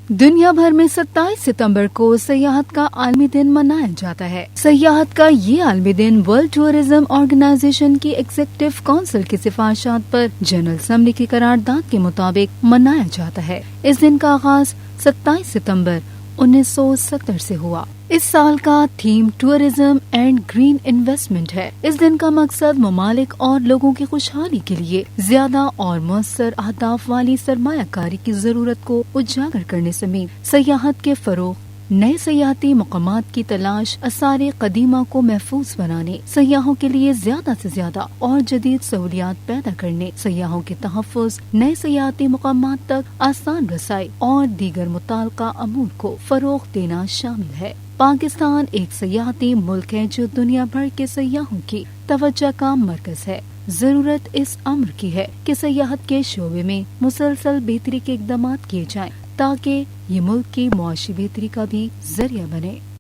دنیا بھر میں 27 ستمبر کو سیاحت کا عالمی دن منایا جاتا ہے۔ سیاحت کا یہ عالمی دن ورلڈ ٹورزم آرگنائزیشن کی ایگزیکٹو کونسل کی سفارشات پر جنرل اسمبلی کی قرارداد کے مطابق منایا جاتا ہے۔ اس دن کا آغاز 27 ستمبر 1970 سے ہوا۔ اس سال کا theme tourism and green investment ہے۔ اس دن کا مقصد ممالک اور لوگوں کی خوشحالی کے لیے زیادہ اور مؤثر اہداف والی سرمایہ کاری کی ضرورت کو اجاگر کرنے سمیت سیاحت کے فروغ، نئے سیاحتی مقامات کی تلاش، آثار قدیمہ کو محفوظ بنانے، سیاحوں کے لیے زیادہ سے زیادہ اور جدید سہولیات پیدا کرنے، سیاحوں کے تحفظ، نئے سیاحتی مقامات تک آسان رسائی اور دیگر متعلقہ امور کو فروغ دینا شامل ہے۔ پاکستان ایک سیاحتی ملک ہے جو دنیا بھر کے سیاحوں کی توجہ کا مرکز ہے۔ ضرورت اس امر کی ہے کہ سیاحت کے شعبے میں مسلسل بہتری کے اقدامات کیے جائیں تاکہ یہ ملک کی معاشی بہتری کا بھی ذریعہ بنے۔